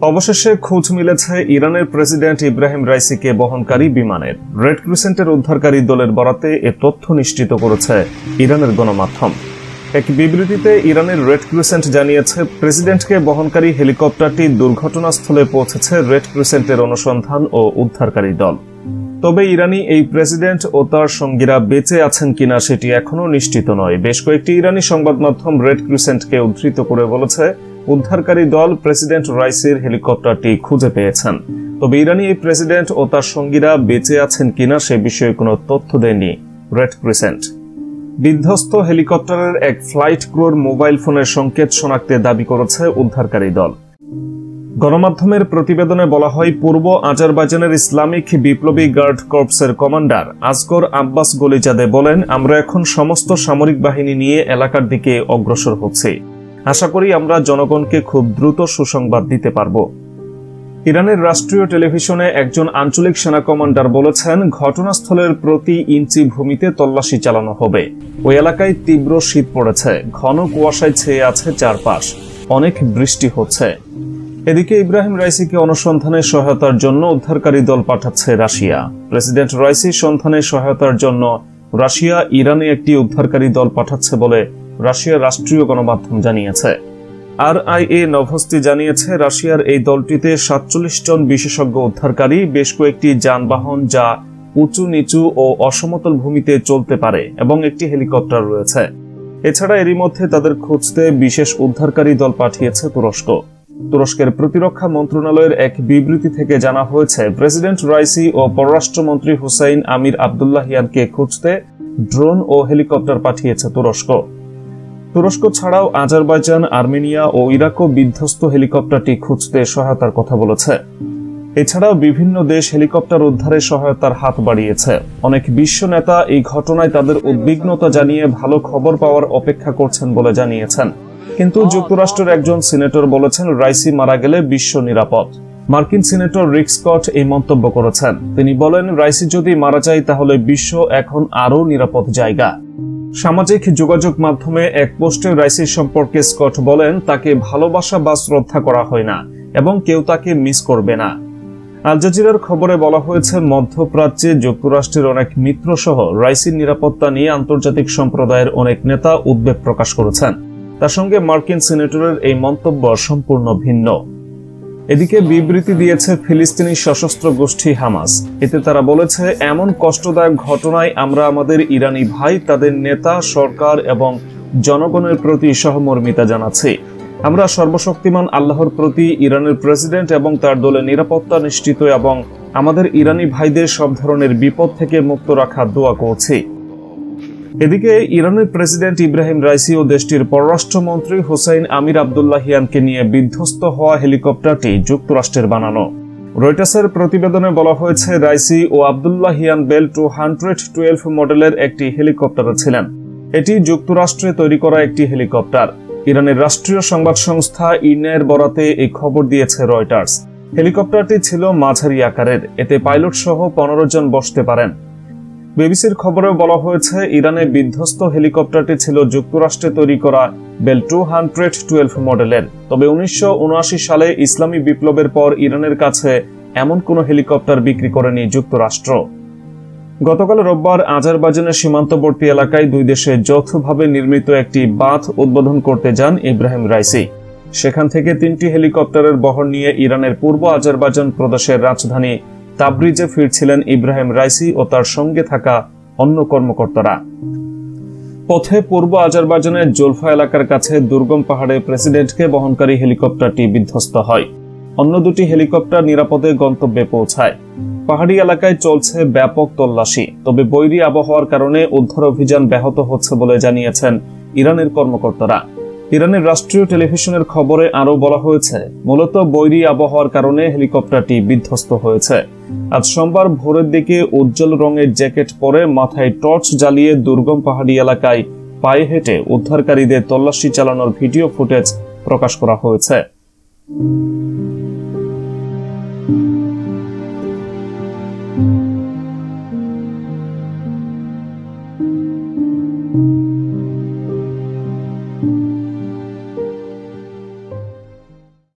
অবশেষে খোঁজ মিলেছে ইরানের প্রেসিডেন্ট ইব্রাহিম রাইসিকে বহনকারী বিমানের। রেড ক্রিসেন্টের উদ্ধারকারী দলের বরাতে এ তথ্য নিশ্চিত করেছে ইরানের গণমাধ্যম। এক বিবৃতিতে ইরানের রেড ক্রিসেন্ট জানিয়েছে, প্রেসিডেন্টকে বহনকারী হেলিকপ্টারটি দুর্ঘটনাস্থলে পৌঁছেছে রেড ক্রিসেন্টের অনুসন্ধান ও উদ্ধারকারী দল। তবে ইরানি এই প্রেসিডেন্ট ও তার সঙ্গীরা বেঁচে আছেন কিনা সেটি এখনও নিশ্চিত নয়। বেশ কয়েকটি ইরানি সংবাদ মাধ্যম রেড ক্রিসেন্টকে উদ্ধৃত করে বলেছে, উদ্ধারকারী দল প্রেসিডেন্ট রাইসির হেলিকপ্টারটি খুঁজে পেয়েছেন। তবে ইরানি এই প্রেসিডেন্ট ও তার সঙ্গীরা বেঁচে আছেন কিনা সে বিষয়ে কোনো তথ্য দেয়নি রেড ক্রিসেন্ট। বিধ্বস্ত হেলিকপ্টারের এক ফ্লাইট ক্রুর মোবাইল ফোনের সংকেত শনাক্তে দাবি করেছে উদ্ধারকারী দল। গণমাধ্যমের প্রতিবেদনে বলা হয়, পূর্ব আজারবাইজানের ইসলামিক বিপ্লবী গার্ড কর্পসের কমান্ডার আসগর আব্বাস গলিজাদে বলেন, আমরা এখন সমস্ত সামরিক বাহিনী নিয়ে এলাকার দিকে অগ্রসর হচ্ছি। আশা করি আমরা জনগণকে খুব দ্রুত সুসংবাদ দিতে পারব। ইরানের রাষ্ট্রীয় টেলিভিশনে একজন আঞ্চলিক সেনা কমান্ডার বলেছেন, ঘটনাস্থলের প্রতি ইঞ্চি ভূমিতে তল্লাশি চালানো হবে। ওই এলাকায় তীব্র শীত পড়েছে, ঘন কুয়াশায় ছেয়ে আছে চারপাশ, অনেক বৃষ্টি হচ্ছে। এদিকে ইব্রাহিম রাইসিকে অনুসন্ধানে সহায়তার জন্য উদ্ধারকারী দল পাঠাচ্ছে রাশিয়া। প্রেসিডেন্ট রাইসি সন্ধানে সহায়তার জন্য রাশিয়া ইরানে একটি উদ্ধারকারী দল পাঠাচ্ছে বলে রাশিয়ার রাষ্ট্রীয় গণমাধ্যম জানিয়েছে। RIA নভস্তি জানিয়েছে, রাশিয়ার এই দলটিতে 47 জন বিশেষজ্ঞ উদ্ধারকারী, বেশ কয়েকটি যানবাহন যা উঁচু নিচু ও অসমতল ভূমিতে চলতে পারে এবং একটি হেলিকপ্টার রয়েছে। এছাড়া এরই মধ্যে তাদের খুঁজতে বিশেষ উদ্ধারকারী দল পাঠিয়েছে তুরস্ক। তুরস্কের প্রতিরক্ষা মন্ত্রণালয়ের এক বিবৃতি থেকে জানা হয়েছে, প্রেসিডেন্ট রাইসি ও পররাষ্ট্রমন্ত্রী হুসাইন আমির আবদুল্লাহিয়ানকে খুঁজতে ড্রোন ও হেলিকপ্টার পাঠিয়েছে তুরস্ক। তুরস্ক ছাড়াও আজারবাইজান, আর্মেনিয়া ও ইরাকও বিধ্বস্ত হেলিকপ্টারটি খুঁজতে সহায়তার কথা বলেছে। এছাড়াও বিভিন্ন দেশ হেলিকপ্টার উদ্ধারে সহায়তার হাত বাড়িয়েছে। অনেক বিশ্ব নেতা এই ঘটনায় তাদের উদ্বিগ্নতা জানিয়ে ভালো খবর পাওয়ার অপেক্ষা করছেন বলে জানিয়েছেন। কিন্তু যুক্তরাষ্ট্রের একজন সিনেটর বলেছেন, রাইসি মারা গেলে বিশ্ব নিরাপদ। মার্কিন সিনেটর রিক স্কট এই মন্তব্য করেছেন। তিনি বলেন, রাইসি যদি মারা যায় তাহলে বিশ্ব এখন আরও নিরাপদ জায়গা। সামাজিক যোগাযোগ মাধ্যমে এক পোস্টে রাইসির সম্পর্কে স্কট বলেন, তাকে ভালোবাসা বা শ্রদ্ধা করা হয় না এবং কেউ তাকে মিস করবে না। আল জাজিরার খবরে বলা হয়েছে, মধ্যপ্রাচ্যে যুক্তরাষ্ট্রের অনেক মিত্র সহ রাইসির নিরাপত্তা নিয়ে আন্তর্জাতিক সম্প্রদায়ের অনেক নেতা উদ্বেগ প্রকাশ করেছেন। তার সঙ্গে মার্কিন সিনেটরের এই মন্তব্য সম্পূর্ণ ভিন্ন। এদিকে বিবৃতি দিয়েছে ফিলিস্তিনি সশস্ত্র গোষ্ঠী হামাস। এতে তারা বলেছে, এমন কষ্টদায়ক ঘটনায় আমরা আমাদের ইরানি ভাই, তাদের নেতা, সরকার এবং জনগণের প্রতি সহমর্মিতা জানাচ্ছি। আমরা সর্বশক্তিমান আল্লাহর প্রতি, ইরানের প্রেসিডেন্ট এবং তার দলের নিরাপত্তা নিশ্চিত এবং আমাদের ইরানি ভাইদের সব ধরনের বিপদ থেকে মুক্ত রাখা দোয়া করছি। এদিকে ইরানের প্রেসিডেন্ট ইব্রাহিম রাইসি ও দেশটির পররাষ্ট্রমন্ত্রী হুসাইন আমির আবদুল্লাহিয়ানকে নিয়ে বিধ্বস্ত হওয়া হেলিকপ্টারটি যুক্তরাষ্ট্রের বানানো। রয়টার্সের প্রতিবেদনে বলা হয়েছে, রাইসি ও আবদুল্লাহিয়ান বেল 212 মডেলের একটি হেলিকপ্টারে ছিলেন। এটি যুক্তরাষ্ট্রে তৈরি করা একটি হেলিকপ্টার। ইরানের রাষ্ট্রীয় সংবাদ সংস্থা ইরনার বরাতে এই খবর দিয়েছে রয়টার্স। হেলিকপ্টারটি ছিল মাঝারি আকারের, এতে পাইলট সহ 15 জন বসতে পারেন। বিবিসির খবরেও বলা হয়েছে, ইরানে বিধ্বস্ত হেলিকপ্টারটি ছিল যুক্তরাষ্ট্রে তৈরি করা বেল 212 মডেলের। তবে 1979 সালে ইসলামী বিপ্লবের পর ইরানের কাছে এমন কোনো হেলিকপ্টার বিক্রি করেনি যুক্তরাষ্ট্র। গতকাল রোববার আজারবাইজানের সীমান্তবর্তী এলাকায় দুই দেশে যৌথভাবে নির্মিত একটি বাঁধ উদ্বোধন করতে যান ইব্রাহিম রাইসি। সেখান থেকে 3টি হেলিকপ্টারের বহর নিয়ে ইরানের পূর্ব আজারবাইজান প্রদেশের রাজধানী তাবরিজে ফিরছিলেন ইব্রাহিম রাইসি ও তার সঙ্গে থাকা অন্য কর্মকর্তারা। পথে পূর্ব আজারবাইজানের জোলফা এলাকার কাছে দুর্গম পাহাড়ে প্রেসিডেন্টকে বহনকারী হেলিকপ্টারটি বিধ্বস্ত হয়। অন্য দুটি হেলিকপ্টার নিরাপদে গন্তব্যে পৌঁছায়। পাহাড়ি এলাকায় চলছে ব্যাপক তল্লাশি। তবে বৈরী আবহাওয়ার কারণে উদ্ধার অভিযান ব্যাহত হচ্ছে বলে জানিয়েছেন ইরানের কর্মকর্তারা। ইরানের রাষ্ট্রীয় টেলিভিশনের খবরে আরও বলা হয়েছে, মূলত বৈরী আবহাওয়ার কারণে হেলিকপ্টারটি বিধ্বস্ত হয়েছে। আজ সোমবার ভোরের দিকে উজ্জ্বল রঙের জ্যাকেট পরে মাথায় টর্চ জ্বালিয়ে দুর্গম পাহাড়ি এলাকায় পায়ে হেঁটে উদ্ধারকারীদের তল্লাশি চালানোর ভিডিও ফুটেজ প্রকাশ করা হয়েছে।